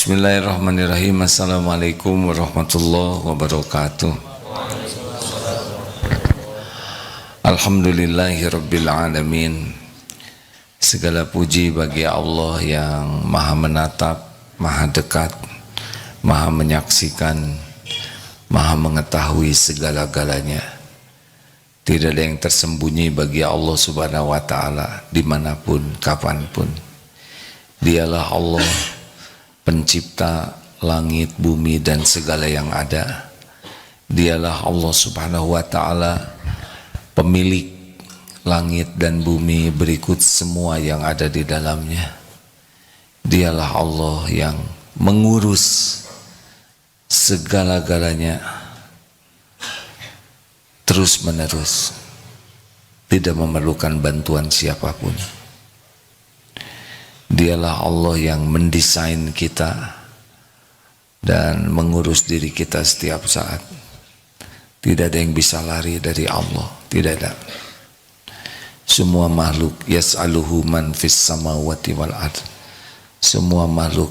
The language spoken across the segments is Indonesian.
Bismillahirrahmanirrahim. Assalamualaikum warahmatullahi wabarakatuh. Alhamdulillahirabbil alamin. Segala puji bagi Allah yang Maha menatap, Maha dekat, Maha menyaksikan, Maha mengetahui segala-galanya. Tidak ada yang tersembunyi bagi Allah Subhanahu wa ta'ala dimanapun, kapanpun. Dialah Allah pencipta langit, bumi dan segala yang ada. Dialah Allah Subhanahu wa ta'ala pemilik langit dan bumi berikut semua yang ada di dalamnya. Dialah Allah yang mengurus segala-galanya terus menerus, tidak memerlukan bantuan siapapun. Dialah Allah yang mendesain kita dan mengurus diri kita setiap saat. Tidak ada yang bisa lari dari Allah, tidak ada. Semua makhluk yas'aluhu man fis samawati wal ard. Semua makhluk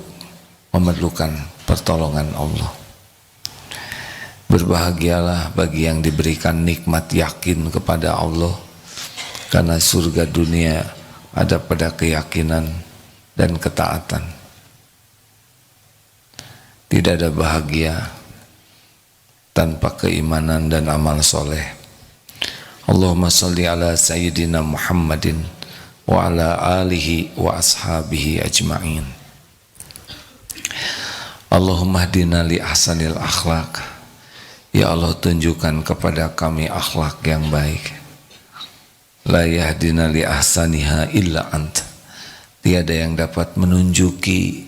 memerlukan pertolongan Allah. Berbahagialah bagi yang diberikan nikmat yakin kepada Allah, karena surga dunia ada pada keyakinan dan ketaatan. Tidak ada bahagia tanpa keimanan dan amal soleh. Allahumma salli ala sayyidina Muhammadin wa ala alihi wa ashabihi ajma'in. Allahumma hdina li ahsanil akhlaq. Ya Allah, tunjukkan kepada kami akhlak yang baik. La yahdina li ahsaniha illa anta. Tiada yang dapat menunjuki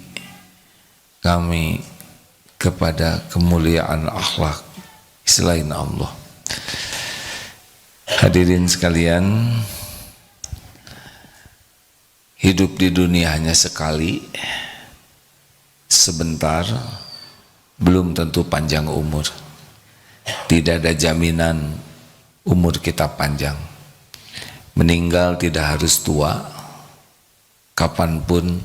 kami kepada kemuliaan akhlak selain Allah. Hadirin sekalian, hidup di dunia hanya sekali, sebentar, belum tentu panjang umur. Tidak ada jaminan umur kita panjang. Meninggal tidak harus tua. Kapanpun,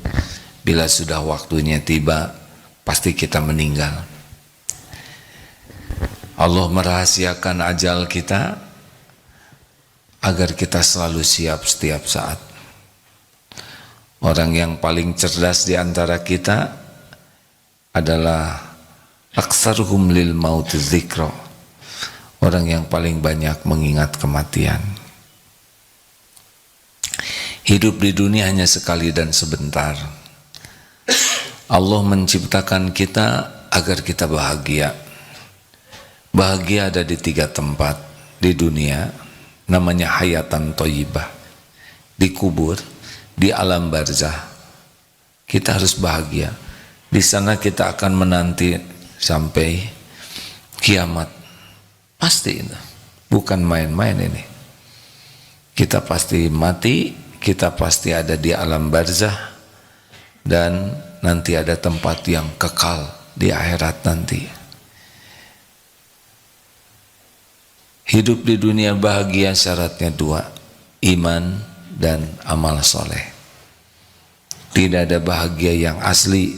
bila sudah waktunya tiba, pasti kita meninggal. Allah merahasiakan ajal kita agar kita selalu siap setiap saat. Orang yang paling cerdas di antara kita adalah aktsaruhum lil maut dzikra. Orang yang paling banyak mengingat kematian. Hidup di dunia hanya sekali dan sebentar. Allah menciptakan kita agar kita bahagia. Bahagia ada di 3 tempat di dunia, namanya hayatan thayyibah. Di kubur, di alam barzah. Kita harus bahagia. Di sana kita akan menanti sampai kiamat. Pasti itu. Bukan main-main ini. Kita pasti mati. Kita pasti ada di alam barzah, dan nanti ada tempat yang kekal di akhirat nanti. Hidup di dunia bahagia syaratnya 2, iman dan amal soleh. Tidak ada bahagia yang asli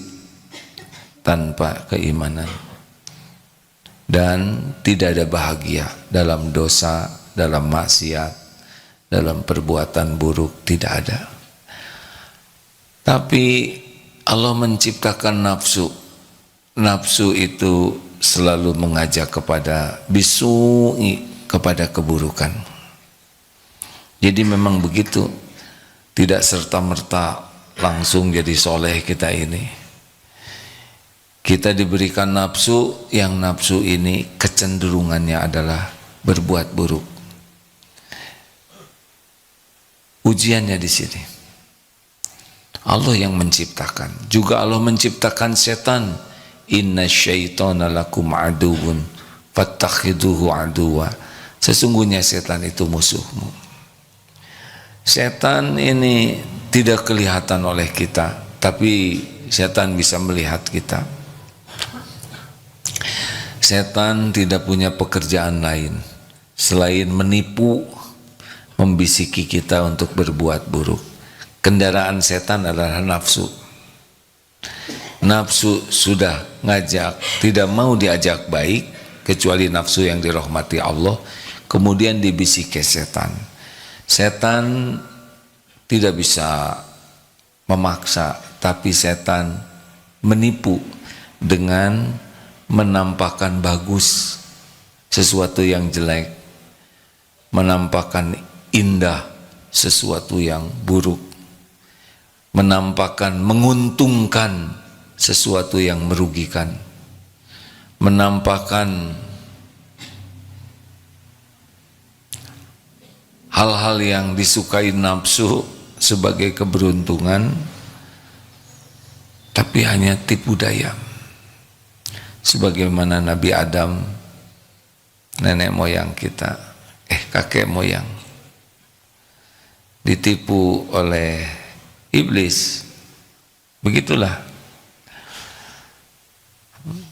tanpa keimanan, dan tidak ada bahagia dalam dosa, dalam maksiat, dalam perbuatan buruk, tidak ada. Tapi Allah menciptakan nafsu. Nafsu itu selalu mengajak kepada bisu'i, kepada keburukan. Jadi memang begitu. Tidak serta-merta langsung jadi soleh kita ini. Kita diberikan nafsu, yang nafsu ini kecenderungannya adalah berbuat buruk. Ujiannya di sini. Allah yang menciptakan. Juga Allah menciptakan setan. Inna syaitana lakum aduwwun fattakhiduhu aduwa. Sesungguhnya setan itu musuhmu. Setan ini tidak kelihatan oleh kita, tapi setan bisa melihat kita. Setan tidak punya pekerjaan lain selain menipu, membisiki kita untuk berbuat buruk. Kendaraan setan adalah nafsu. nafsu sudah ngajak, tidak mau diajak baik, kecuali nafsu yang dirahmati Allah, kemudian dibisiki setan. Setan tidak bisa memaksa, tapi setan menipu dengan menampakkan bagus sesuatu yang jelek, menampakkan indah sesuatu yang buruk, menampakkan menguntungkan sesuatu yang merugikan, menampakkan hal-hal yang disukai nafsu sebagai keberuntungan, tapi hanya tipu daya. Sebagaimana Nabi Adam, nenek moyang kita, kakek moyang, ditipu oleh iblis. Begitulah.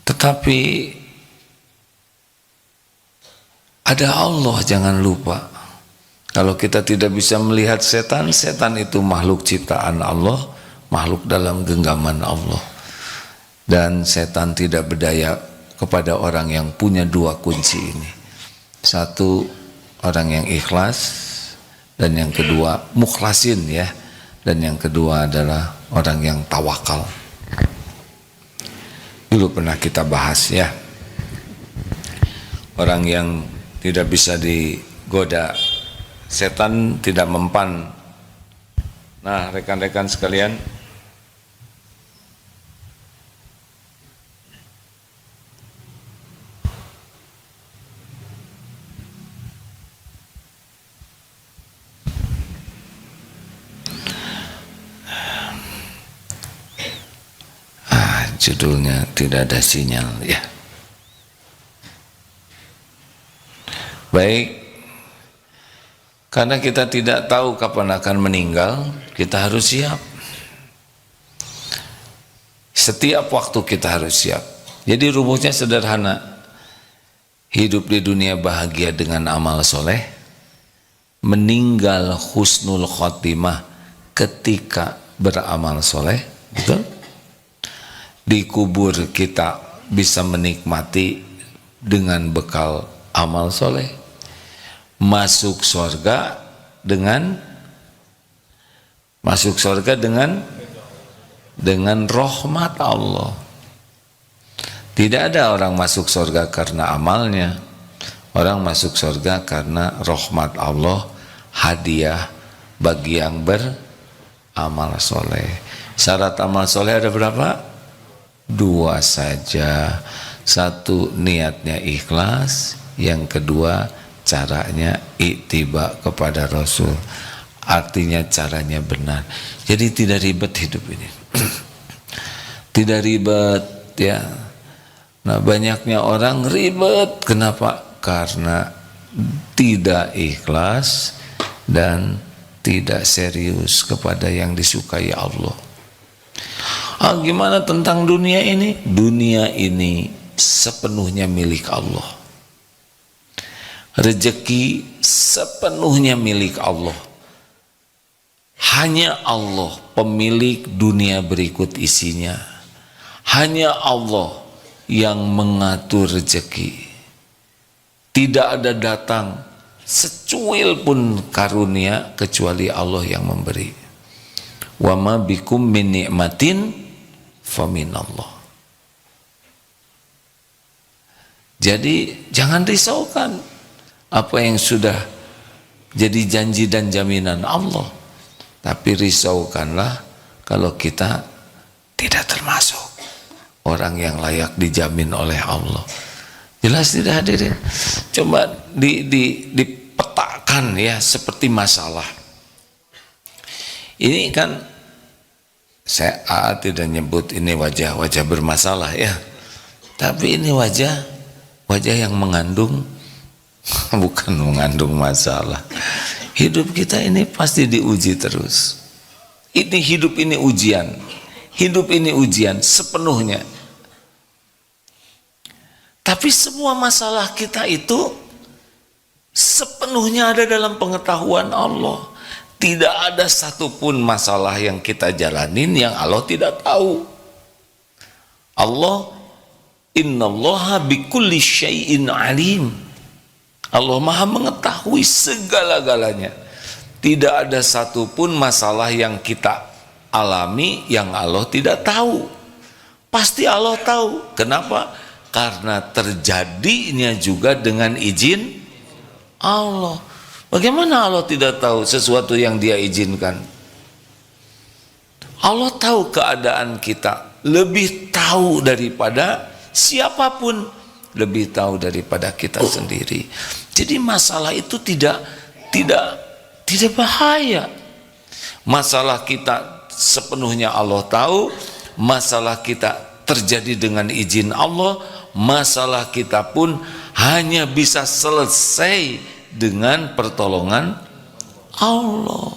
Tetapi ada Allah, jangan lupa. Kalau kita tidak bisa melihat setan, setan itu makhluk ciptaan Allah, makhluk dalam genggaman Allah. Dan setan tidak berdaya kepada orang yang punya dua kunci ini. Satu, orang yang ikhlas, dan yang kedua mukhlasin ya. Dan yang kedua adalah orang yang tawakal. Dulu pernah kita bahas ya. Orang yang tidak bisa digoda setan, tidak mempan. Nah, rekan-rekan sekalian, judulnya tidak ada sinyal ya. Baik, karena kita tidak tahu kapan akan meninggal, kita harus siap. Setiap waktu kita harus siap. Jadi rumusnya sederhana. Hidup di dunia bahagia dengan amal soleh, meninggal husnul khotimah ketika beramal soleh, betul? Di kubur kita bisa menikmati dengan bekal amal soleh, masuk surga dengan rahmat Allah. Tidak ada orang masuk surga karena amalnya, orang masuk surga karena rahmat Allah, hadiah bagi yang beramal soleh. Syarat amal soleh ada berapa? Dua saja. Satu, niatnya ikhlas. Yang kedua, caranya ittiba kepada Rasul. Artinya caranya benar. Jadi tidak ribet hidup ini. Tidak ribet ya. Nah, banyaknya orang ribet. Kenapa? Karena tidak ikhlas dan tidak serius kepada yang disukai Allah. Gimana tentang dunia ini? Dunia ini sepenuhnya milik Allah. Rezeki sepenuhnya milik Allah. Hanya Allah pemilik dunia berikut isinya. Hanya Allah yang mengatur rezeki. Tidak ada datang secuil pun karunia kecuali Allah yang memberi. Wa ma bikum min ni'matin faminallah. Jadi jangan risaukan apa yang sudah jadi janji dan jaminan Allah, tapi risaukanlah kalau kita tidak termasuk orang yang layak dijamin oleh Allah. Jelas tidak hadirin? Coba dipetakan ya, seperti masalah ini kan. Saya tidak nyebut ini wajah-wajah bermasalah ya, tapi ini wajah yang mengandung bukan mengandung masalah. Hidup kita ini pasti diuji terus. Ini hidup ini ujian. Hidup ini ujian sepenuhnya. Tapi semua masalah kita itu sepenuhnya ada dalam pengetahuan Allah. Tidak ada satupun masalah yang kita jalanin yang Allah tidak tahu. Allah, innallaha bikulli syai'in alim. Allah maha mengetahui segala-galanya. Tidak ada satupun masalah yang kita alami yang Allah tidak tahu. Pasti Allah tahu. Kenapa? Karena terjadinya juga dengan izin Allah. Bagaimana Allah tidak tahu sesuatu yang Dia izinkan? Allah tahu keadaan kita, lebih tahu daripada siapapun, lebih tahu daripada kita sendiri. Jadi masalah itu tidak bahaya. Masalah kita sepenuhnya Allah tahu, masalah kita terjadi dengan izin Allah, masalah kita pun hanya bisa selesai dengan pertolongan Allah.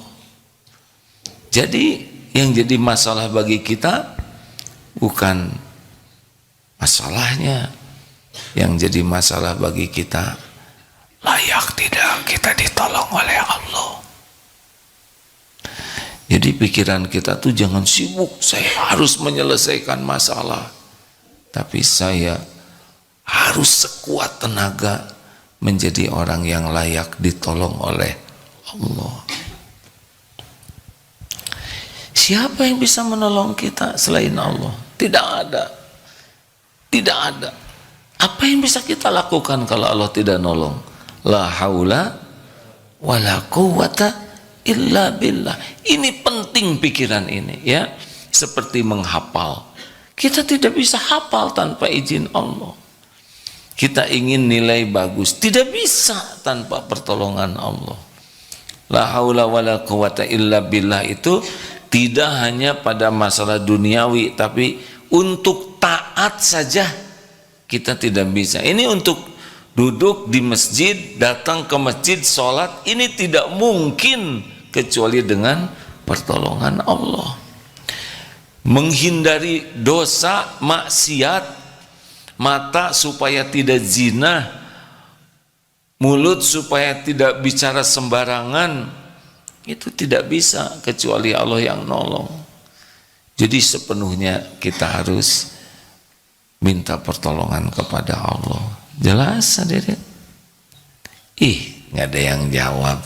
Jadi yang jadi masalah bagi kita bukan masalahnya, yang jadi masalah bagi kita layak tidak kita ditolong oleh Allah. Jadi pikiran kita tuh jangan sibuk, saya harus menyelesaikan masalah, tapi saya harus sekuat tenaga menjadi orang yang layak ditolong oleh Allah. Siapa yang bisa menolong kita selain Allah? Tidak ada. Tidak ada. Apa yang bisa kita lakukan kalau Allah tidak nolong? La haula wala quwwata illa billah. Ini penting pikiran ini ya. Seperti menghafal. Kita tidak bisa hafal tanpa izin Allah. Kita ingin nilai bagus, tidak bisa tanpa pertolongan Allah. La haula wala quwwata illa billah itu tidak hanya pada masalah duniawi, tapi untuk taat saja kita tidak bisa. Ini untuk duduk di masjid, datang ke masjid, sholat, ini tidak mungkin kecuali dengan pertolongan Allah. Menghindari dosa, maksiat, mata supaya tidak zina, mulut supaya tidak bicara sembarangan, itu tidak bisa kecuali Allah yang nolong. Jadi sepenuhnya kita harus minta pertolongan kepada Allah. Jelas hadirin? Nggak ada yang jawab.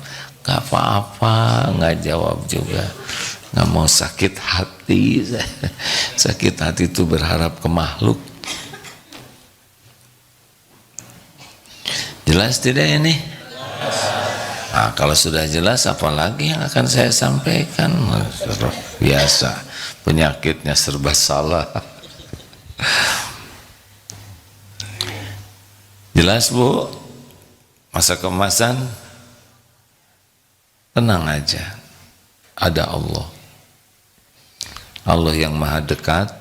Nggak apa-apa, nggak jawab juga. Nggak mau sakit hati. Sakit hati itu berharap ke makhluk. Jelas tidak ini? Nah, kalau sudah jelas, apalagi yang akan saya sampaikan? Biasa, penyakitnya serba salah. Jelas Bu? Masa kemasan? Tenang aja, ada Allah. Allah yang maha dekat,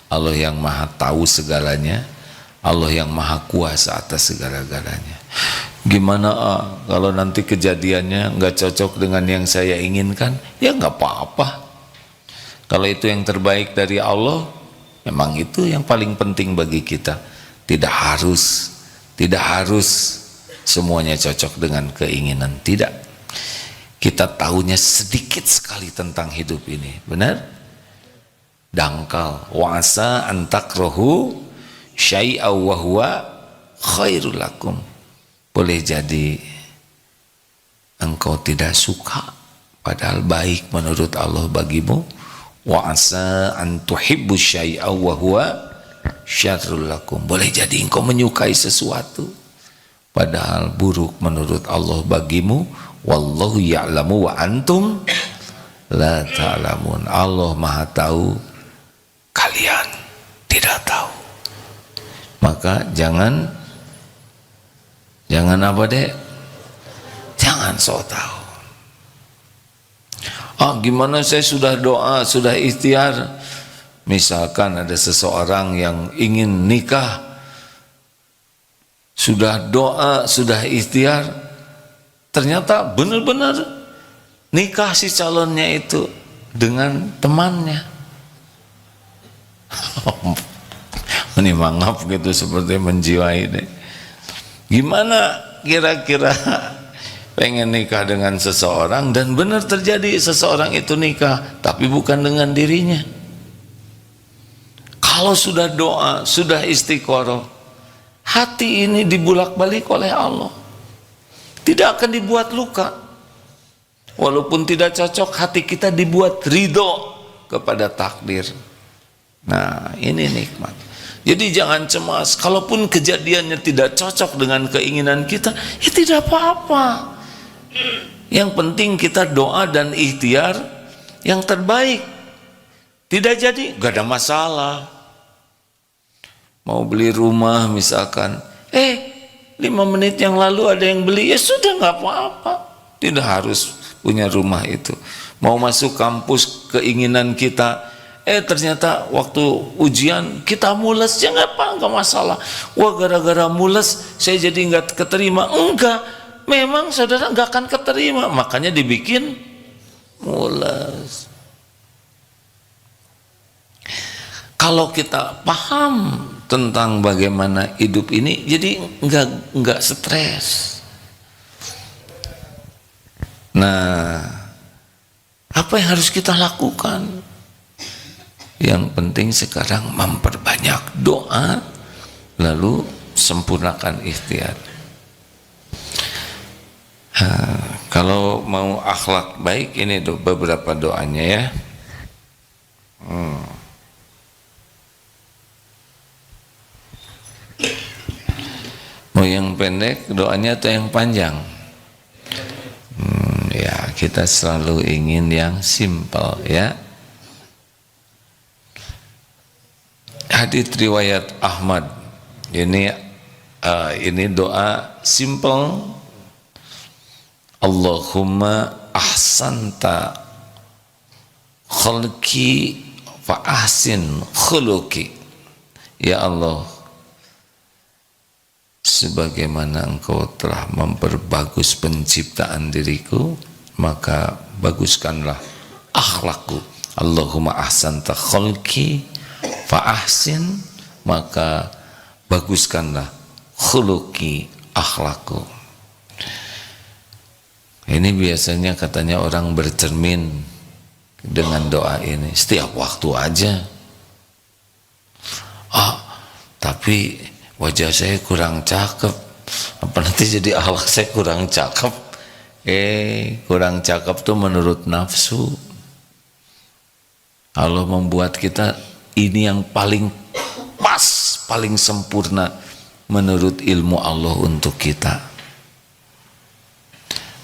Allah yang maha tahu segalanya, Allah yang maha kuasa atas segala-galanya. Gimana kalau nanti kejadiannya nggak cocok dengan yang saya inginkan? Ya nggak apa-apa. Kalau itu yang terbaik dari Allah, memang itu yang paling penting bagi kita. Tidak harus semuanya cocok dengan keinginan. Tidak. Kita tahunya sedikit sekali tentang hidup ini, benar? Dangkal. Wa'asa antakrohu syai'a wa huwa khairul lakum. Boleh jadi engkau tidak suka padahal baik menurut Allah bagimu. Wa asa an tuhibbu syai'a wa huwa syarrul lakum. Boleh jadi engkau menyukai sesuatu padahal buruk menurut Allah bagimu. Wallahu ya'lamu wa antum la ta'lamun. Allah Maha tahu, kalian tidak tahu. Maka jangan apa dek? Jangan sok tahu. Gimana saya sudah doa, sudah ikhtiar. Misalkan ada seseorang yang ingin nikah, sudah doa, sudah ikhtiar, ternyata benar-benar nikah si calonnya itu dengan temannya. Ini mangap gitu, seperti menjiwai deh. Gimana kira-kira pengen nikah dengan seseorang dan benar terjadi seseorang itu nikah, tapi bukan dengan dirinya. Kalau sudah doa, sudah istiqoroh, hati ini dibulak-balik oleh Allah, tidak akan dibuat luka. Walaupun tidak cocok, hati kita dibuat ridho kepada takdir. Nah, ini nikmat. Jadi jangan cemas, kalaupun kejadiannya tidak cocok dengan keinginan kita, ya tidak apa-apa. Yang penting kita doa dan ikhtiar yang terbaik. Tidak jadi, gak ada masalah. Mau beli rumah misalkan, 5 menit yang lalu ada yang beli, ya sudah gak apa-apa. Tidak harus punya rumah itu. Mau masuk kampus keinginan kita, ternyata waktu ujian kita mules, ya nggak masalah. Wah, gara-gara mules saya jadi nggak keterima. Enggak, memang saudara nggak akan keterima, makanya dibikin mules. Kalau kita paham tentang bagaimana hidup ini, jadi nggak stres. Nah, apa yang harus kita lakukan? Yang penting sekarang memperbanyak doa, lalu sempurnakan ikhtiar. Kalau mau akhlak baik, ini beberapa doanya ya. Mau yang pendek doanya atau yang panjang? Ya, kita selalu ingin yang simple ya. Hadits riwayat Ahmad, ini doa simple. Allahumma ahsanta khalqi fa ahsin khuluqi. Ya Allah, sebagaimana Engkau telah memperbagus penciptaan diriku, maka baguskanlah akhlakku. Allahumma ahsanta khalqi fa ahsin, maka baguskanlah khuluqi, akhlakku. Ini biasanya katanya orang bercermin dengan doa ini setiap waktu aja. Tapi wajah saya kurang cakep, apa nanti jadi akhlak saya kurang cakep? Kurang cakep tuh menurut nafsu. Allah membuat kita ini yang paling pas, paling sempurna menurut ilmu Allah untuk kita.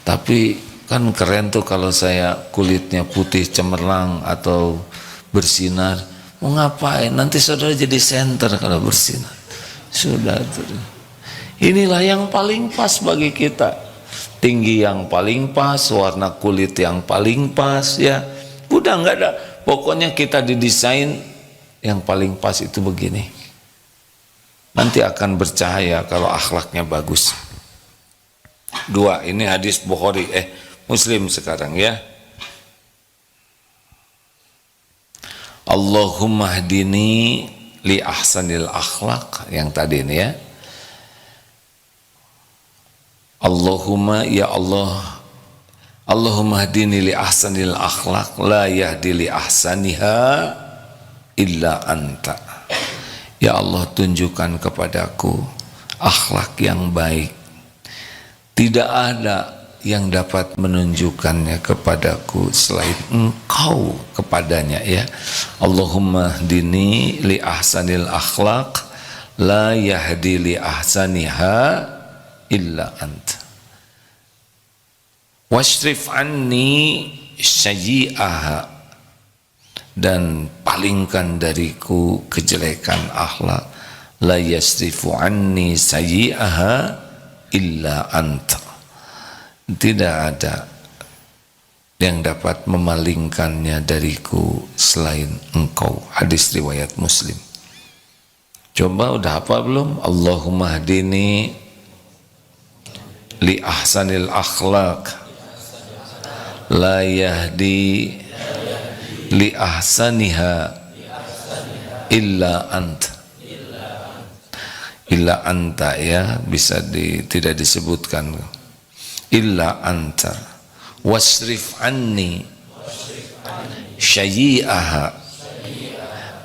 Tapi kan keren tuh kalau saya kulitnya putih cemerlang atau bersinar. Mau ngapain? Nanti saudara jadi senter kalau bersinar. Sudah tuh. Inilah yang paling pas bagi kita. Tinggi yang paling pas, warna kulit yang paling pas ya. Udah nggak ada. Pokoknya kita didesain yang paling pas itu begini. Nanti akan bercahaya kalau akhlaknya bagus. 2, ini hadis Bukhari, Muslim sekarang ya. Allahumma hdini li ahsanil akhlaq, yang tadi ini ya. Allahumma ya Allah, Allahumma hdini li ahsanil akhlaq, la yahdi li ahsaniha illa anta. Ya Allah, tunjukkan kepadaku akhlak yang baik, tidak ada yang dapat menunjukkannya kepadaku selain Engkau kepadanya ya. Allahumma hdini li ahsanil akhlaq, la yahdi li ahsaniha illa anta. Washrif anni sayyi'aha, dan palingkan dariku kejelekan akhlak. La yasrifu anni sayyi'aha illa anta. Tidak ada yang dapat memalingkannya dariku selain Engkau. Hadis riwayat Muslim. Coba udah apa belum? Allahumma hdini li ahsanil akhlaq, la yahdi li ahsaniha illa anta. Illa anta ya, bisa tidak disebutkan. Illa anta. Wasrif anni syai'aha,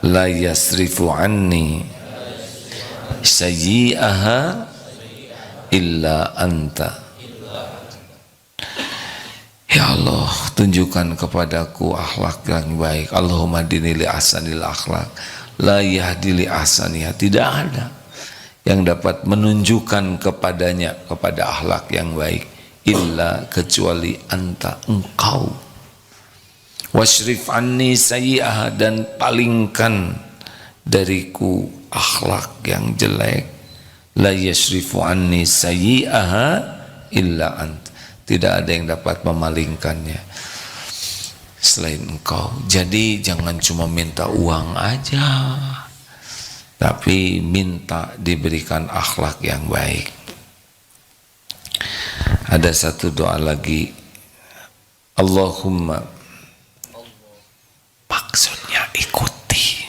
la yasrifu anni sayyi'aha illa anta. Ya Allah, tunjukkan kepadaku akhlak yang baik. Allahumma dini li ahsanil akhlak, la yahdi li ahsaniha. Tidak ada yang dapat menunjukkan kepadanya, kepada akhlak yang baik, illa, kecuali anta, engkau. Washrif anni sayyi'aha, dan palingkan dariku akhlak yang jelek. La yashrifu anni sayyi'aha illa anta. Tidak ada yang dapat memalingkannya selain engkau. Jadi jangan cuma minta uang aja, tapi minta diberikan akhlak yang baik. Ada satu doa lagi, Allahumma, maksudnya ikuti,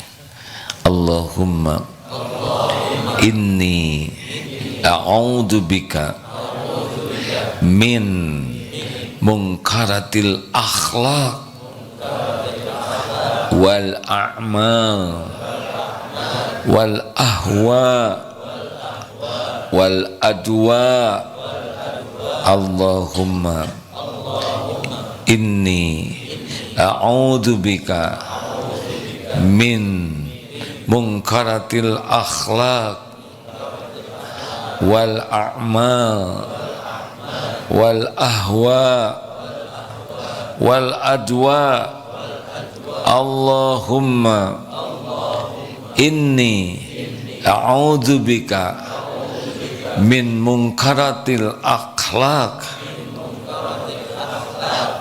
Allahumma inni a'udzubika min munkaratil akhlaq wal a'mal wal ahwa wal adwa. Allahumma inni a'udzubika min munkaratil akhlaq wal a'mal wal ahwa wal adwa. Allahumma inni a'udzubika min munkaratil akhlaq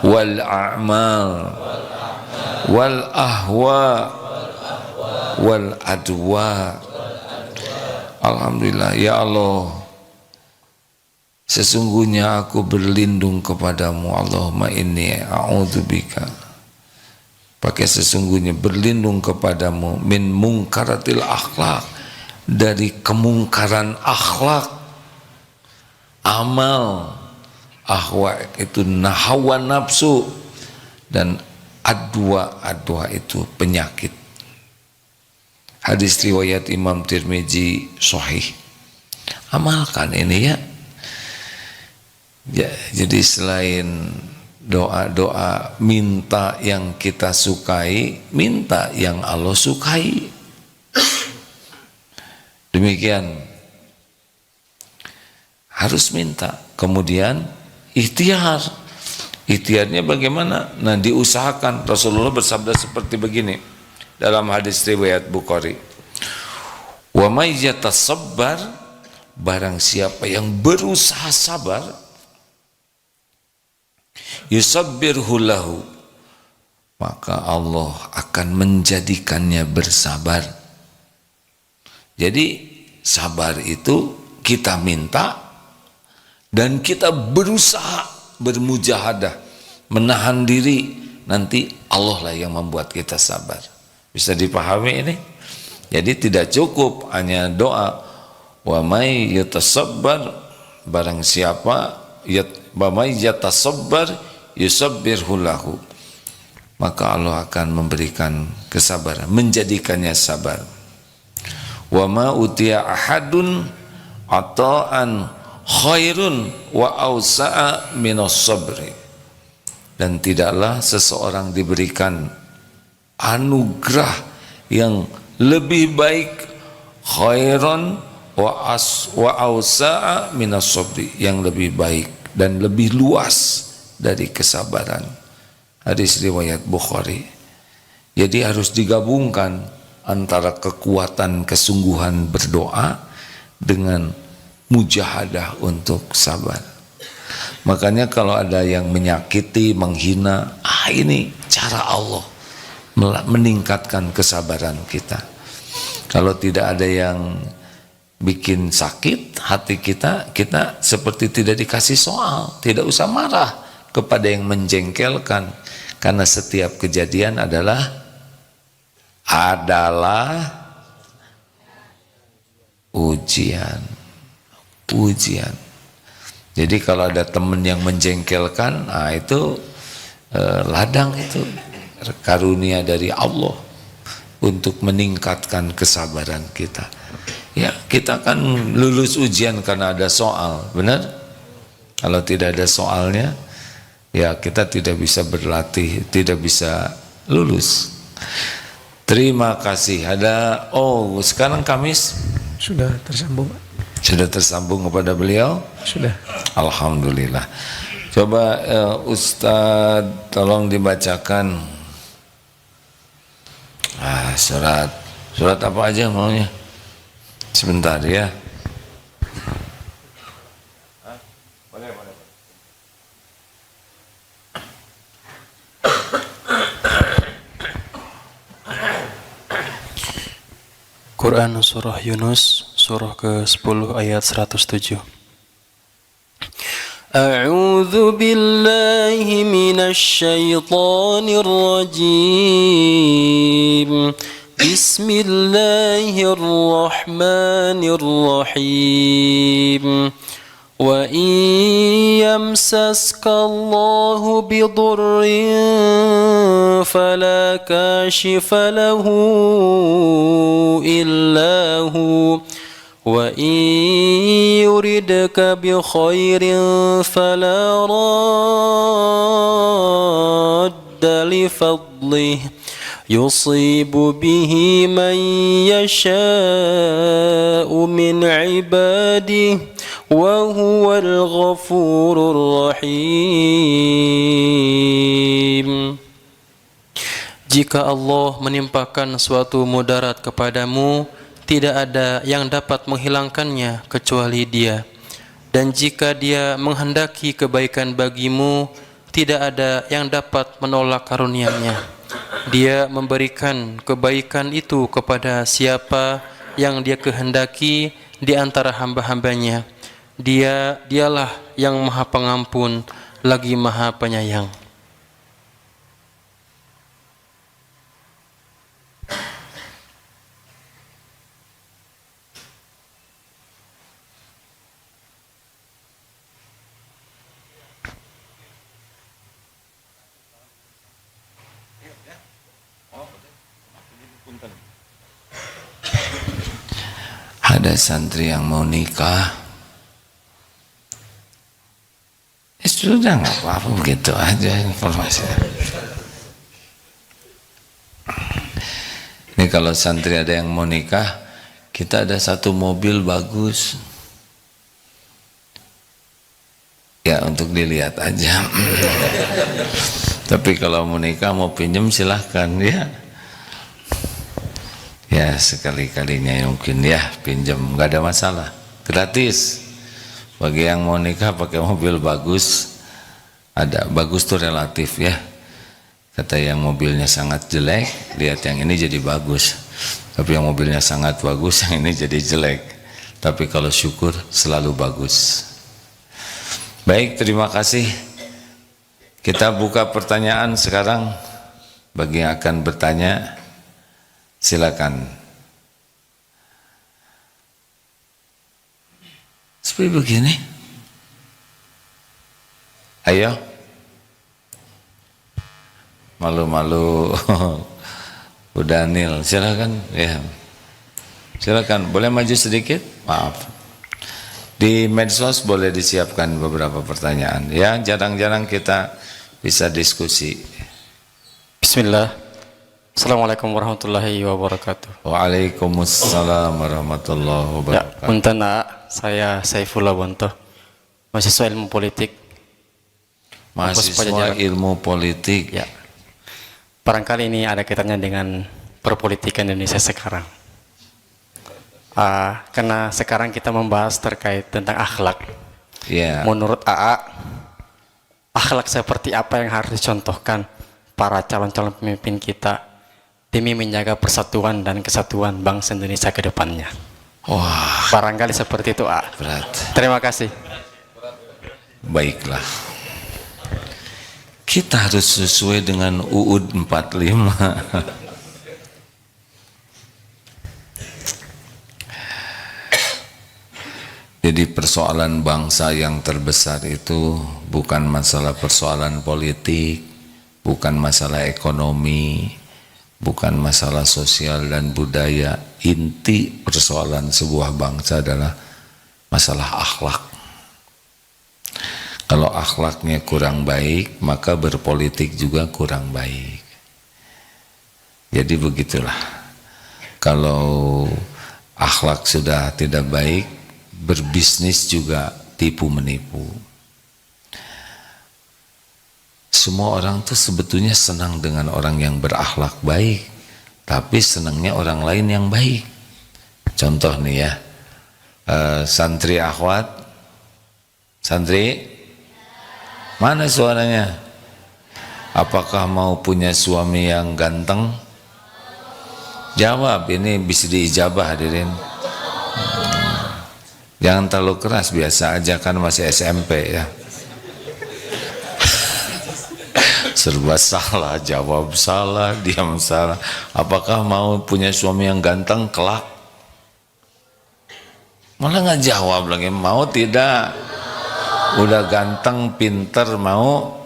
wal a'mal wal ahwa wal adwa. Alhamdulillah, ya Allah, sesungguhnya aku berlindung kepadamu. Allahumma inni a'udzubika, pakai sesungguhnya, berlindung kepadamu, min munkaratil akhlak, dari kemungkaran akhlak, amal, ahwa itu hawa nafsu, dan adwa itu penyakit. Hadis riwayat Imam Tirmizi sahih. Amalkan ini ya. Ya, jadi selain doa-doa minta yang kita sukai, minta yang Allah sukai. Demikian, harus minta. Kemudian ikhtiar. Ikhtiarnya bagaimana? Nah, diusahakan. Rasulullah bersabda seperti begini dalam hadis riwayat Bukhari, wa may yatasabbar, barang siapa yang berusaha sabar, yusabbirhu lahu, maka Allah akan menjadikannya bersabar. Jadi sabar itu kita minta dan kita berusaha, bermujahadah, menahan diri, nanti Allah lah yang membuat kita sabar. Bisa dipahami ini? Jadi tidak cukup hanya doa, wa may yatasabbar, barang siapa wa may yatasabbar yusabbirhu lahu, maka Allah akan memberikan kesabaran, menjadikannya sabar. Wa ma utiya ahadun ata'an khairun wa awsa'a minas sabri, dan tidaklah seseorang diberikan anugerah yang lebih baik, khairan wa awsa'a minas sabri, yang lebih baik dan lebih luas dari kesabaran. Hadis riwayat Bukhari. Jadi harus digabungkan antara kekuatan kesungguhan berdoa dengan mujahadah untuk sabar. Makanya kalau ada yang menyakiti, menghina, ini cara Allah meningkatkan kesabaran kita. Kalau tidak ada yang bikin sakit hati kita, kita seperti tidak dikasih soal, tidak usah marah kepada yang menjengkelkan, karena setiap kejadian adalah ujian. Jadi kalau ada teman yang menjengkelkan, itu ladang, itu karunia dari Allah. untuk meningkatkan kesabaran kita. Ya, kita kan lulus ujian karena ada soal, benar? Kalau tidak ada soalnya, ya kita tidak bisa berlatih, tidak bisa lulus. Terima kasih. Ada, sekarang Kamis sudah tersambung. Sudah tersambung kepada beliau? Sudah. Alhamdulillah. Coba Ustadz tolong dibacakan surat apa aja maunya. Sebentar ya. Quran Surah Yunus, Surah ke-10 ayat 107. A'udzu billahi minasy syaithanir rajim. Bismillahirrahmanirrahim. Wa in yamsaskallahu bidurrin fala kashifa lahu illa hu wa in yuridka bi khairin fala radda li fadlihi yusibu bihi man yasha'u min ibadihi wa huwal ghafurur rahim. Jika Allah menimpakan suatu mudarat kepadamu, tidak ada yang dapat menghilangkannya kecuali Dia. Dan jika Dia menghendaki kebaikan bagimu, tidak ada yang dapat menolak karunia-Nya. Dia memberikan kebaikan itu kepada siapa yang Dia kehendaki di antara hamba-hambanya. Dialah yang Maha Pengampun lagi Maha Penyayang. Ada santri yang mau nikah, sudah nggak apa-apa, begitu aja informasinya. Ini kalau santri ada yang mau nikah, kita ada satu mobil bagus ya untuk dilihat aja. Tapi kalau mau nikah mau pinjam silahkan ya sekali-kalinya mungkin ya pinjam, nggak ada masalah, gratis. Bagi yang mau nikah pakai mobil bagus, ada bagus tuh relatif ya. Kata yang mobilnya sangat jelek, lihat yang ini jadi bagus. Tapi yang mobilnya sangat bagus, yang ini jadi jelek. Tapi kalau syukur selalu bagus. Baik, terima kasih. Kita buka pertanyaan sekarang. Bagi yang akan bertanya, silakan. Seperti begini. Ayo. Malu-malu. Udah Nil, silakan ya. Silakan, boleh maju sedikit? Maaf. Di medsos boleh disiapkan beberapa pertanyaan. Ya, jarang-jarang kita bisa diskusi. Bismillah. Assalamualaikum warahmatullahi wabarakatuh. Waalaikumsalam warahmatullahi wabarakatuh. Ya, punten saya Saifullah Bonto, mahasiswa ilmu politik. Mahasiswa ilmu politik. Ya. Barangkali ini ada kaitannya dengan perpolitikan Indonesia sekarang. Karena sekarang kita membahas terkait tentang akhlak. Yeah. Menurut AA, akhlak seperti apa yang harus dicontohkan para calon-calon pemimpin kita demi menjaga persatuan dan kesatuan bangsa Indonesia ke depannya? Wah, barangkali seperti itu, A. Berat. Terima kasih. Baiklah. Kita harus sesuai dengan UUD 45. Jadi persoalan bangsa yang terbesar itu bukan masalah persoalan politik, bukan masalah ekonomi, bukan masalah sosial dan budaya. Inti persoalan sebuah bangsa adalah masalah akhlak. Kalau akhlaknya kurang baik, maka berpolitik juga kurang baik. Jadi begitulah. Kalau akhlak sudah tidak baik, berbisnis juga tipu menipu. Semua orang tuh sebetulnya senang dengan orang yang berakhlak baik, tapi senangnya orang lain yang baik. Contoh nih ya, santri akhwat, santri, mana suaranya? Apakah mau punya suami yang ganteng? Jawab, ini bisa diijabah hadirin. Jangan terlalu keras, biasa aja kan masih SMP ya. Serba salah, jawab salah, diam salah. Apakah mau punya suami yang ganteng kelak? Malah nggak jawab lagi, mau tidak? Udah ganteng, pinter, mau?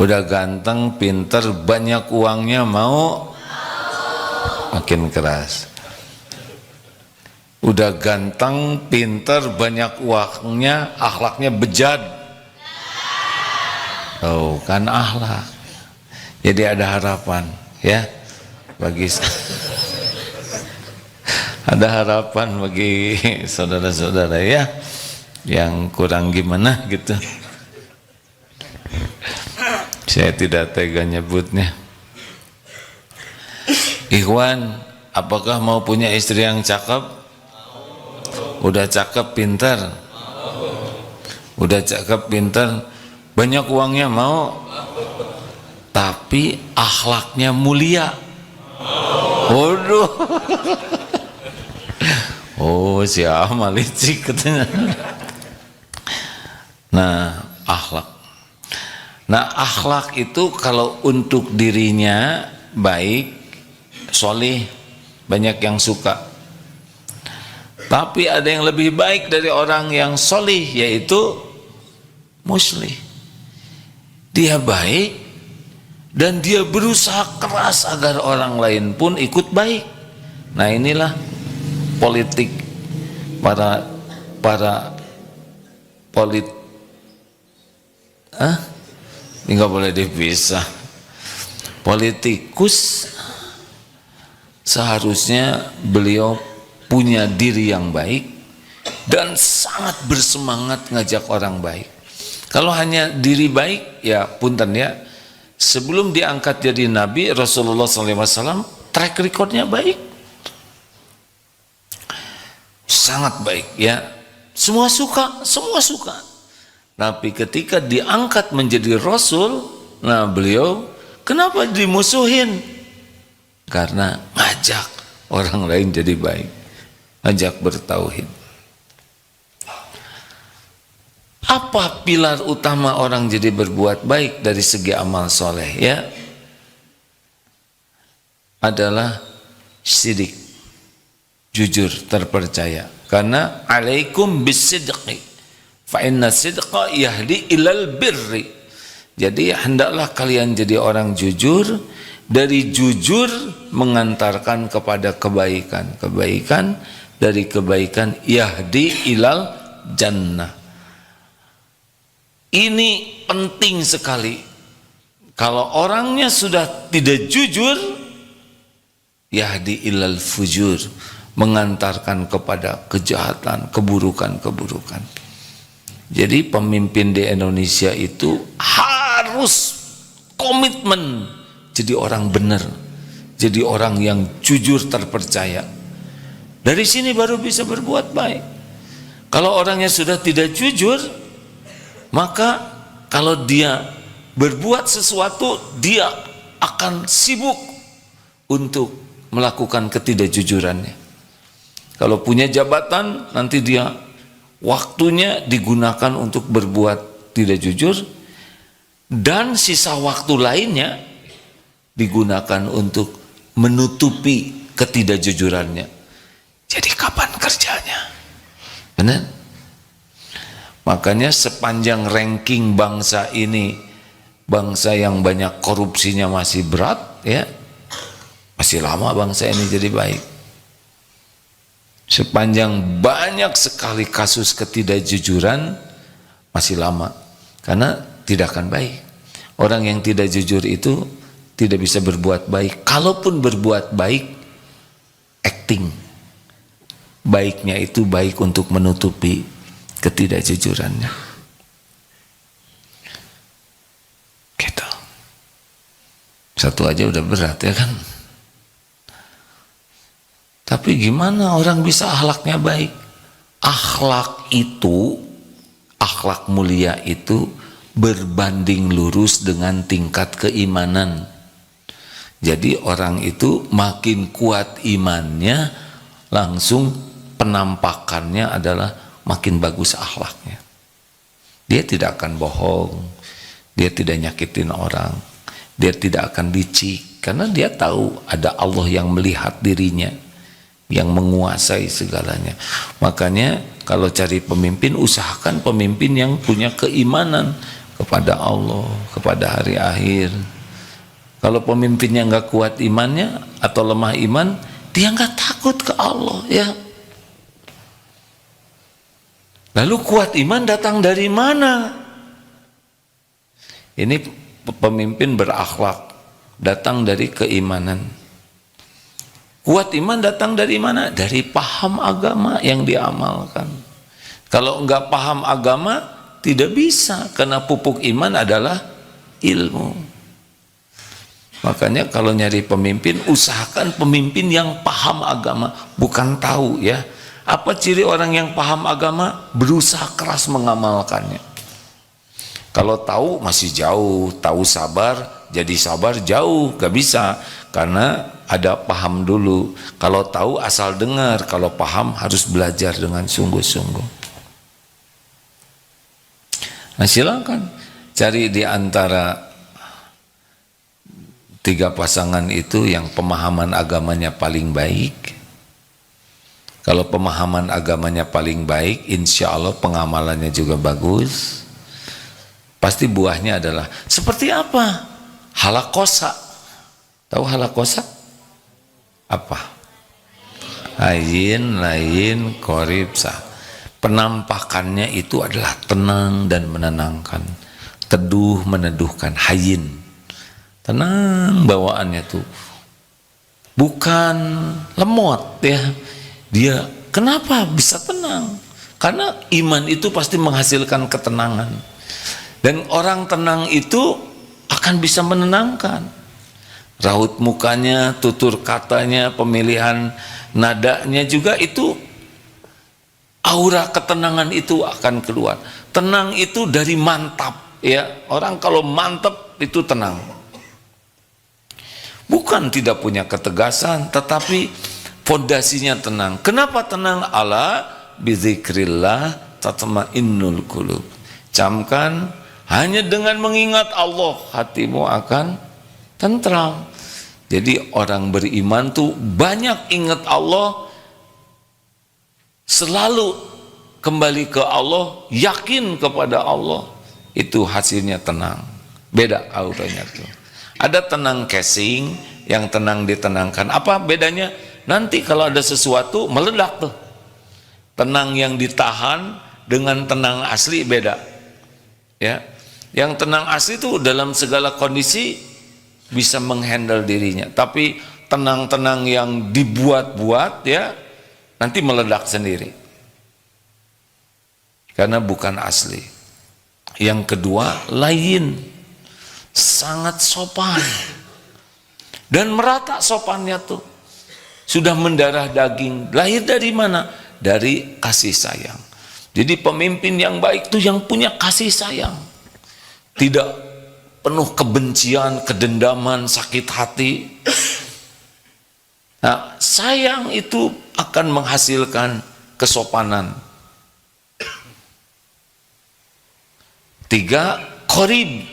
Udah ganteng, pinter, banyak uangnya, mau? Makin keras. Udah ganteng, pinter, banyak uangnya, akhlaknya bejat. Oh, kan akhlak. Jadi ada harapan, ya, bagi ada harapan bagi saudara-saudara ya, yang kurang gimana gitu. Saya tidak tega nyebutnya. Ikhwan, apakah mau punya istri yang cakep? Udah cakep, pintar? Udah cakep, pintar, banyak uangnya, mau? Tapi akhlaknya mulia. Waduh. Oh, si Amal licik katanya. Nah, akhlak. Nah, akhlak itu kalau untuk dirinya baik, solih, banyak yang suka. Tapi ada yang lebih baik dari orang yang solih, yaitu muslih. Dia baik dan dia berusaha keras agar orang lain pun ikut baik. Nah, inilah politik para ini nggak boleh dipisah. Politikus seharusnya beliau punya diri yang baik dan sangat bersemangat ngajak orang baik. Kalau hanya diri baik, ya punten ya, sebelum diangkat jadi Nabi, Rasulullah SAW track recordnya baik, sangat baik ya, semua suka. Tapi ketika diangkat menjadi Rasul, nah beliau kenapa dimusuhin? Karena ngajak orang lain jadi baik, ngajak bertauhid. Apa pilar utama orang jadi berbuat baik dari segi amal soleh ya? Adalah sidik, jujur, terpercaya. Karena alaikum bisidqi fa inna sidqa yahdi ilal birri. Jadi hendaklah kalian jadi orang jujur. Dari jujur mengantarkan kepada kebaikan. Kebaikan, dari kebaikan yahdi ilal jannah. Ini penting sekali. Kalau orangnya sudah tidak jujur, yahdi ilal fujur, mengantarkan kepada kejahatan, keburukan. Jadi pemimpin di Indonesia itu harus komitmen jadi orang benar, jadi orang yang jujur, terpercaya. Dari sini baru bisa berbuat baik. Kalau orangnya sudah tidak jujur, maka kalau dia berbuat sesuatu, dia akan sibuk untuk melakukan ketidakjujurannya. Kalau punya jabatan, nanti dia waktunya digunakan untuk berbuat tidak jujur, dan sisa waktu lainnya digunakan untuk menutupi ketidakjujurannya. Jadi kapan kerjanya? Benar? Makanya sepanjang ranking bangsa ini bangsa yang banyak korupsinya masih berat, ya masih lama bangsa ini jadi baik. Sepanjang banyak sekali kasus ketidakjujuran masih lama, karena tidak akan baik. Orang yang tidak jujur itu tidak bisa berbuat baik. Kalaupun berbuat baik, acting. Baiknya itu baik untuk menutupi ketidakjujurannya. Gitu. Satu aja udah berat ya kan. Tapi gimana orang bisa akhlaknya baik? Akhlak itu, akhlak mulia itu berbanding lurus dengan tingkat keimanan. Jadi orang itu makin kuat imannya, langsung penampakannya adalah makin bagus akhlaknya. Dia tidak akan bohong, dia tidak nyakitin orang, dia tidak akan licik, karena dia tahu ada Allah yang melihat dirinya, yang menguasai segalanya. Makanya kalau cari pemimpin, usahakan pemimpin yang punya keimanan kepada Allah, kepada hari akhir. Kalau pemimpinnya nggak kuat imannya atau lemah iman, dia nggak takut ke Allah, ya. Lalu kuat iman datang dari mana? Ini pemimpin berakhlak, datang dari keimanan. Kuat iman datang dari mana? Dari paham agama yang diamalkan. Kalau enggak paham agama, tidak bisa, karena pupuk iman adalah ilmu. Makanya kalau nyari pemimpin, usahakan pemimpin yang paham agama, bukan tahu, ya. Apa ciri orang yang paham agama? Berusaha keras mengamalkannya. Kalau tahu masih jauh, tahu sabar, jadi sabar jauh, gak bisa, karena ada paham dulu. Kalau tahu asal dengar, kalau paham harus belajar dengan sungguh-sungguh. Nah silakan cari di antara tiga pasangan itu yang pemahaman agamanya paling baik. Kalau pemahaman agamanya paling baik, insya Allah pengamalannya juga bagus. Pasti buahnya adalah seperti apa? Halakosa. Tahu halakosa? Apa? Hayin, lain, koribsa. Penampakannya itu adalah tenang dan menenangkan, teduh meneduhkan. Hayin, tenang bawaannya tuh, bukan lemot, ya. Dia kenapa bisa tenang? Karena iman itu pasti menghasilkan ketenangan, dan orang tenang itu akan bisa menenangkan. Raut mukanya, tutur katanya, pemilihan nadanya juga itu, aura ketenangan itu akan keluar. Tenang itu dari mantap, ya. Orang kalau mantap itu tenang. Bukan tidak punya ketegasan, tetapi fondasinya tenang. Kenapa tenang? Ala bizikrillah tatma'innul qulub. Camkan, hanya dengan mengingat Allah hatimu akan tentram. Jadi orang beriman tuh banyak ingat Allah, selalu kembali ke Allah, yakin kepada Allah, itu hasilnya tenang. Beda auranya tuh. Ada tenang casing, yang tenang ditenangkan. Apa bedanya? Nanti kalau ada sesuatu meledak tuh. Tenang yang ditahan dengan tenang asli beda. Ya. Yang tenang asli tuh dalam segala kondisi bisa menghandle dirinya, tapi tenang-tenang yang dibuat-buat, ya, nanti meledak sendiri karena bukan asli. Yang kedua, lain, sangat sopan dan merata sopannya tuh, sudah mendarah daging. Lahir dari mana? Dari kasih sayang. Jadi pemimpin yang baik tuh yang punya kasih sayang, tidak penuh kebencian, kedendaman, sakit hati. Nah, sayang itu akan menghasilkan kesopanan. 3, qorib.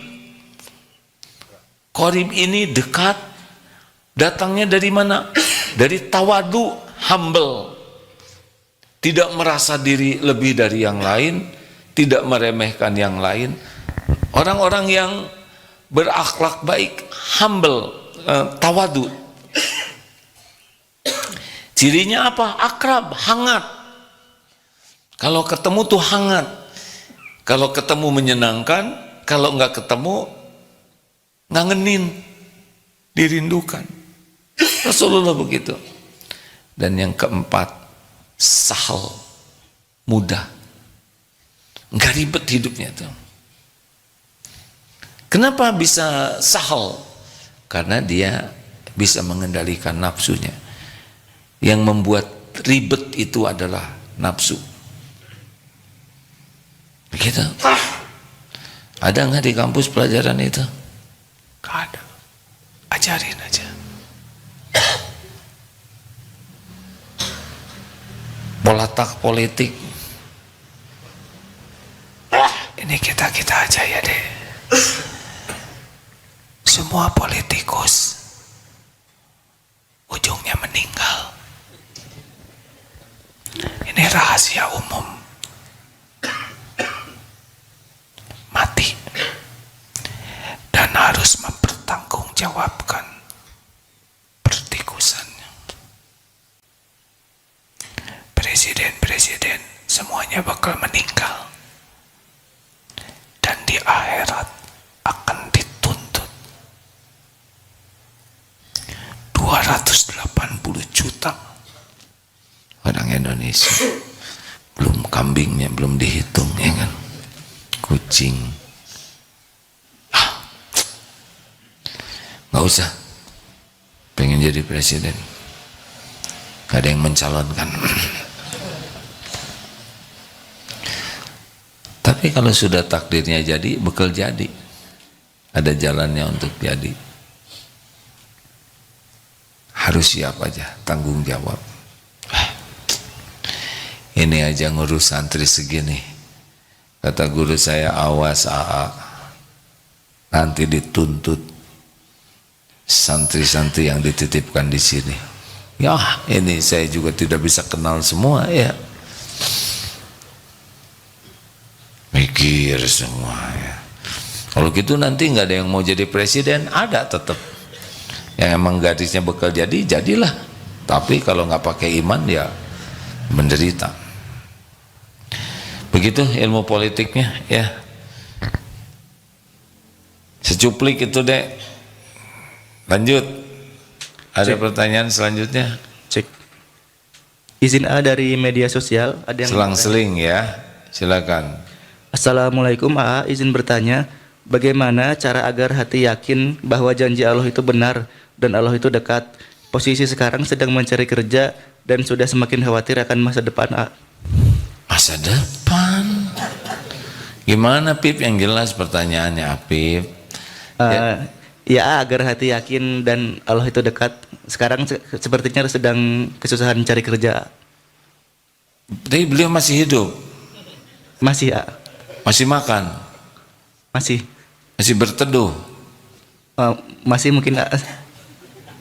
Qorib ini dekat. Datangnya dari mana? Dari tawadu, humble. Tidak merasa diri lebih dari yang lain, tidak meremehkan yang lain. Orang-orang yang berakhlak baik, humble, tawadu. Cirinya apa? Akrab, hangat. Kalau ketemu tuh hangat. Kalau ketemu menyenangkan, kalau nggak ketemu ngangenin, dirindukan. Rasulullah begitu. Dan yang keempat, sahal, mudah, nggak ribet hidupnya tuh. Kenapa bisa sahal? Karena dia bisa mengendalikan nafsunya. Yang membuat ribet itu adalah nafsu. Begitu. Ada nggak di kampus pelajaran itu? Nggak ada. Ajarin aja. Polatak politik. Ini kita aja ya deh. Semua politikus ujungnya meninggal. Ini rahasia umum. Mati. Dan harus mempertanggungjawabkan pertikusannya. Presiden-presiden semuanya bakal meninggal. Dan di akhirat akan dituntut 280 juta orang Indonesia. Belum kambingnya, belum dihitung ya kan, kucing. Nggak usah pengen jadi presiden, gak ada yang mencalonkan. Tapi kalau sudah takdirnya jadi, bekal jadi, ada jalannya untuk jadi. Harus siap aja, tanggung jawab. Ini aja ngurus santri segini, kata guru saya, awas AA, nanti dituntut santri-santri yang dititipkan di sini. Ya, ini saya juga tidak bisa kenal semua ya. Mikir semua ya. Kalau gitu nanti nggak ada yang mau jadi presiden, ada tetap. Yang emang gadisnya bekal jadi, jadilah. Tapi kalau nggak pakai iman ya menderita. Begitu ilmu politiknya ya. Secuplik itu deh. Lanjut. Ada pertanyaan selanjutnya? Cek. Izin A dari media sosial. Ada yang selang-seling ya. Silakan. Assalamualaikum AA, izin bertanya, bagaimana cara agar hati yakin bahwa janji Allah itu benar dan Allah itu dekat? Posisi sekarang sedang mencari kerja dan sudah semakin khawatir akan masa depan AA. Masa depan? Gimana Pip? Yang jelas pertanyaannya Pip. Ya agar hati yakin dan Allah itu dekat. Sekarang sepertinya sedang kesusahan mencari kerja. Tapi beliau masih hidup? Masih A. Masih makan? Masih. Masih berteduh? Masih mungkin A.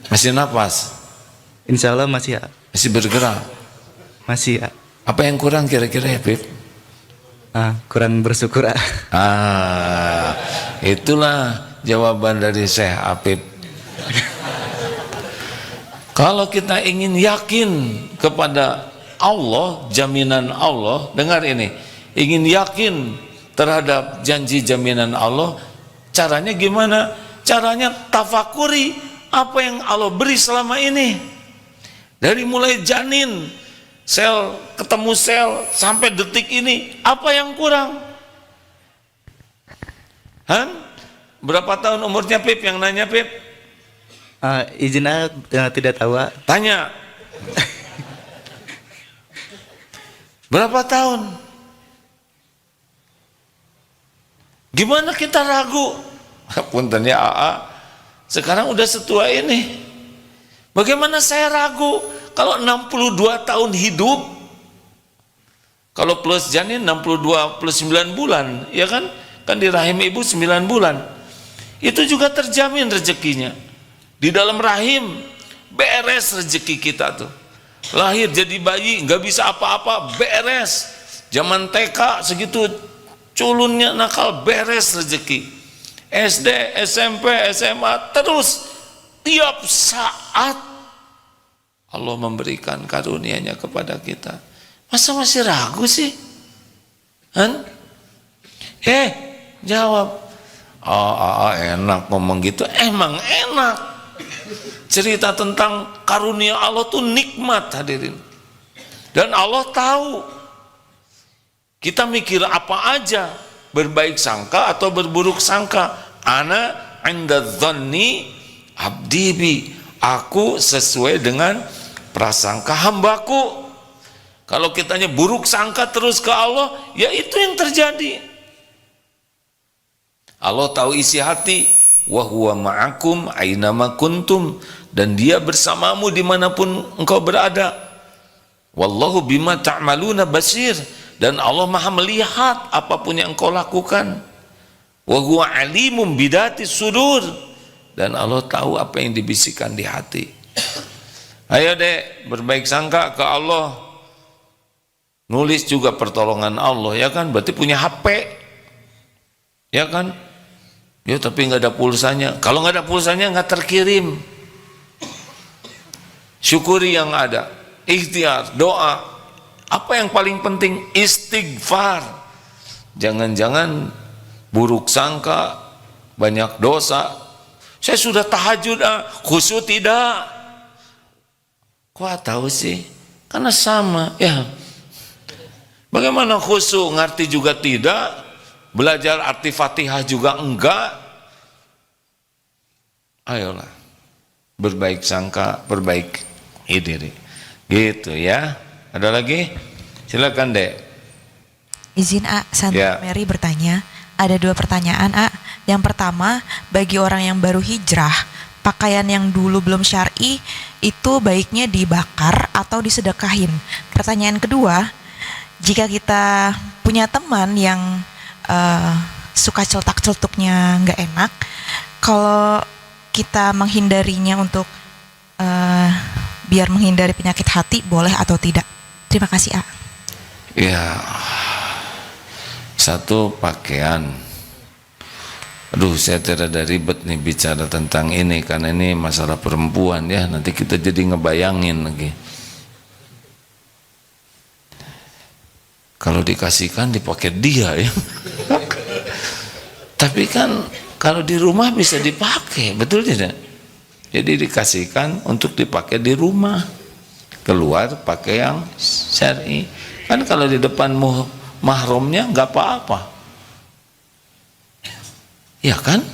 Masih napas? Insya Allah masih A. Masih bergerak? Masih A. Apa yang kurang kira-kira ya Pip? Kurang bersyukur A. Itulah jawaban dari Syekh Apip. Kalau kita ingin yakin kepada Allah, jaminan Allah, dengar ini, ingin yakin terhadap janji jaminan Allah, caranya gimana? Caranya tafakuri apa yang Allah beri selama ini. Dari mulai janin, sel ketemu sel sampai detik ini, apa yang kurang? Berapa tahun umurnya Pip? Yang nanya Pip? Izin A, tidak tahu A. Tanya. Berapa tahun? Gimana kita ragu? Punten ya AA, sekarang udah setua ini. Bagaimana saya ragu? Kalau 62 tahun hidup, kalau plus janin 62 plus 9 bulan, ya kan? Kan di rahim ibu 9 bulan. Itu juga terjamin rezekinya. Di dalam rahim beres rezeki kita tuh. Lahir jadi bayi nggak bisa apa-apa, beres. Zaman TK segitu culunnya nakal, beres rezeki. SD, SMP, SMA, terus tiap saat Allah memberikan karunia-Nya kepada kita. Masa masih ragu sih? Jawab. Enak ngomong gitu. Emang enak. Cerita tentang karunia Allah tuh nikmat, hadirin. Dan Allah tahu. Kita mikir apa aja, berbaik sangka atau berburuk sangka. Ana 'inda dzanni abdi bi. Aku sesuai dengan prasangka hambaku. Kalau kitanya buruk sangka terus ke Allah, ya itu yang terjadi. Allah tahu isi hati. Wa huwa ma'akum ainama kuntum, dan Dia bersamamu dimanapun engkau berada. Wallahu bima ta'maluna basir, dan Allah Maha melihat apapun yang engkau lakukan. Wa huwa alimum bidati sudur, dan Allah tahu apa yang dibisikkan di hati. Ayo dek, berbaik sangka ke Allah. Nulis juga pertolongan Allah, ya kan? Berarti punya HP, ya kan? Ya tapi nggak ada pulsanya. Kalau nggak ada pulsanya nggak terkirim. Syukuri yang ada, ikhtiar, doa. Apa yang paling penting? Istighfar. Jangan-jangan buruk sangka, banyak dosa. Saya sudah tahajud, khusyuk tidak. Kok tahu sih? Karena sama, ya. Bagaimana khusyuk, ngerti juga tidak, belajar arti Fatihah juga enggak. Ayolah, berbaik sangka, perbaiki diri. Gitu ya. Ada lagi? Silakan dek. Izin Santri Mary bertanya. Ada 2 pertanyaan Yang pertama, bagi orang yang baru hijrah, pakaian yang dulu belum syar'i itu baiknya dibakar atau disedekahin. Pertanyaan kedua, jika kita punya teman yang suka celtak-celtuknya nggak enak, kalau kita menghindarinya untuk biar menghindari penyakit hati, boleh atau tidak? Terima kasih Ya, satu pakaian. Aduh, saya tidak ada ribet nih bicara tentang ini, karena ini masalah perempuan ya, nanti kita jadi ngebayangin lagi. Kalau dikasihkan dipakai dia ya. Tapi kan kalau di rumah bisa dipakai, betul tidak? Jadi dikasihkan untuk dipakai di rumah. Keluar pakai yang syar'i. Kan kalau di depan mahramnya nggak apa-apa. Ya kan?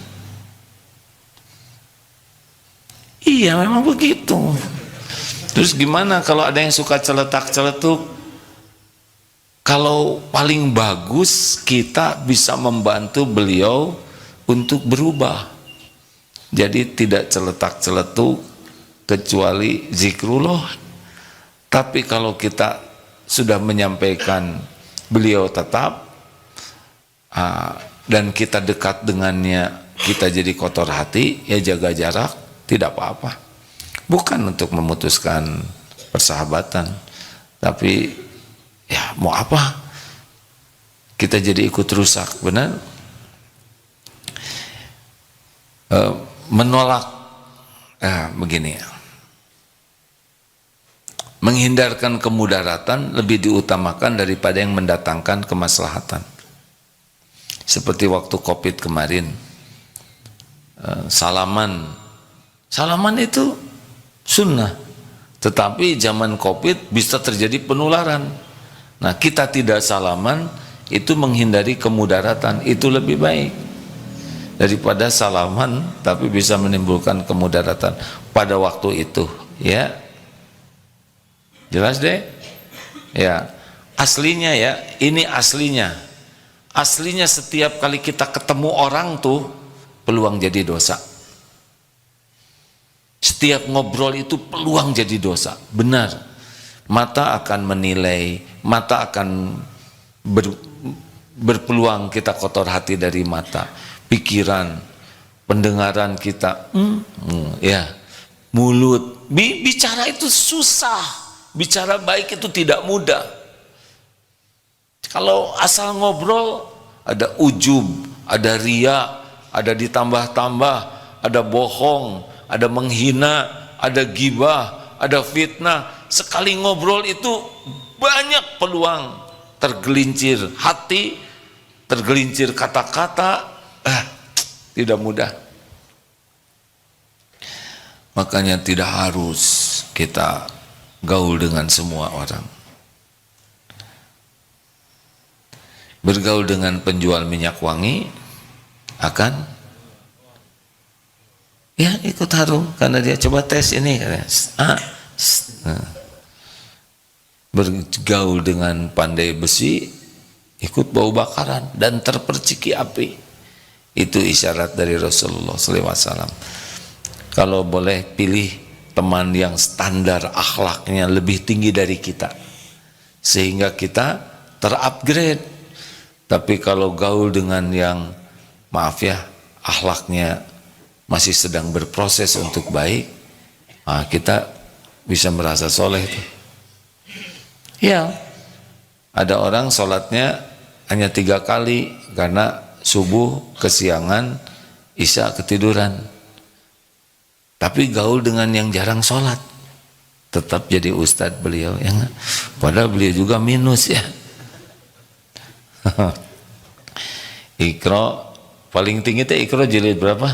Iya, memang begitu. Terus gimana kalau ada yang suka celetak-celetuk? Kalau paling bagus kita bisa membantu beliau untuk berubah. Jadi tidak celetak-celetuk kecuali zikrullah. Tapi kalau kita sudah menyampaikan beliau tetap dan kita dekat dengannya, kita jadi kotor hati, ya jaga jarak, tidak apa-apa. Bukan untuk memutuskan persahabatan, tapi ya mau apa, kita jadi ikut rusak, benar? Menolak begini ya, menghindarkan kemudaratan lebih diutamakan daripada yang mendatangkan kemaslahatan. Seperti waktu COVID kemarin, salaman itu sunnah, tetapi zaman COVID bisa terjadi penularan. Nah, kita tidak salaman itu menghindari kemudaratan, itu lebih baik daripada salaman tapi bisa menimbulkan kemudaratan pada waktu itu, ya. Jelas deh? Ya. Aslinya ya, ini aslinya. Aslinya setiap kali kita ketemu orang tuh peluang jadi dosa. Setiap ngobrol itu peluang jadi dosa. Benar. Mata akan menilai, mata akan berpeluang kita kotor hati dari mata. Pikiran, pendengaran kita, ya, mulut. Bicara itu susah. Bicara baik itu tidak mudah. Kalau asal ngobrol, ada ujub, ada riya, ada ditambah-tambah, ada bohong, ada menghina, ada gibah, ada fitnah. Sekali ngobrol itu banyak peluang tergelincir hati, tergelincir kata-kata. Tidak mudah. Makanya tidak harus kita gaul dengan semua orang. Bergaul dengan penjual minyak wangi akan ya ikut harum karena dia coba tes ini. Bergaul dengan pandai besi ikut bau bakaran dan terperciki api. Itu isyarat dari Rasulullah SAW. Kalau boleh pilih teman yang standar akhlaknya lebih tinggi dari kita, sehingga kita terupgrade. Tapi kalau gaul dengan yang maaf ya akhlaknya masih sedang berproses untuk baik, kita bisa merasa soleh tuh. Ya, ada orang sholatnya hanya 3 kali karena subuh kesiangan, isya ketiduran. Tapi gaul dengan yang jarang sholat, tetap jadi ustadz beliau, ya gak? Padahal beliau juga minus ya. Iqra paling tinggi teh Iqra jilid berapa?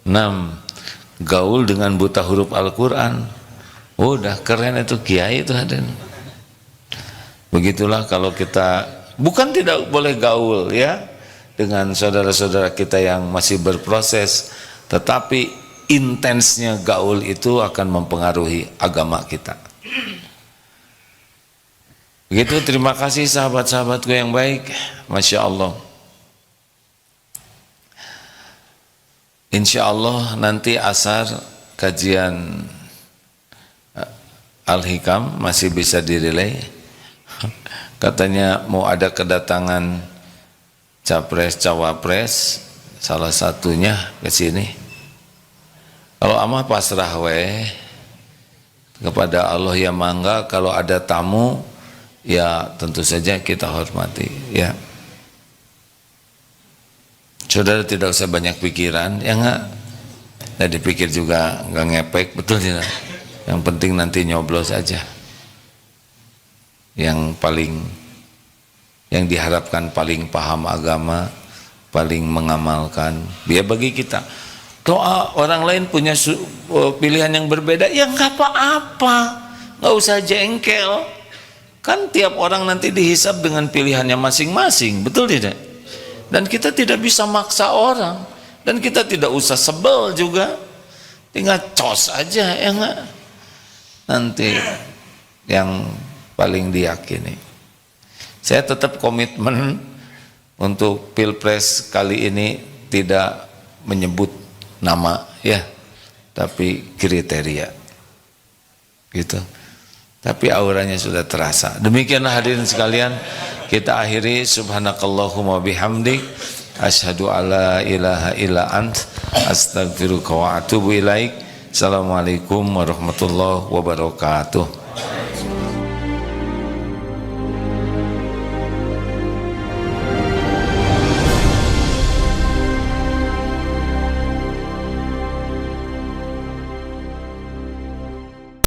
6. Gaul dengan buta huruf Al-Quran. Udah keren itu kiai itu hadirin. Begitulah kalau kita bukan tidak boleh gaul ya dengan saudara-saudara kita yang masih berproses, tetapi intensnya gaul itu akan mempengaruhi agama kita. Begitu, terima kasih sahabat-sahabatku yang baik. Masya Allah. Insya Allah nanti asar kajian Al-Hikam masih bisa direlay. Katanya mau ada kedatangan capres cawapres, salah satunya ke sini. Kalau amah pasrah kepada Allah ya mangga, kalau ada tamu ya tentu saja kita hormati ya. Saudara tidak usah banyak pikiran ya enggak. Nah dipikir juga enggak ngepek, betul tidak? Yang penting nanti nyoblos aja. Yang diharapkan paling paham agama, paling mengamalkan. Biar bagi kita doa orang lain punya pilihan yang berbeda, ya nggak apa-apa, nggak usah jengkel. Kan tiap orang nanti dihisab dengan pilihannya masing-masing, betul tidak? Dan kita tidak bisa maksa orang, dan kita tidak usah sebel juga, tinggal cos aja ya nggak. Nanti yang paling diyakini. Saya tetap komitmen untuk Pilpres kali ini tidak menyebut nama ya, tapi kriteria gitu. Tapi auranya sudah terasa. Demikianlah hadirin sekalian, kita akhiri. Subhanakallahumma bihamdik, asyhadu alla ilaha illa ant, astaghfiruka wa atubu ilaik. Assalamualaikum warahmatullahi wabarakatuh.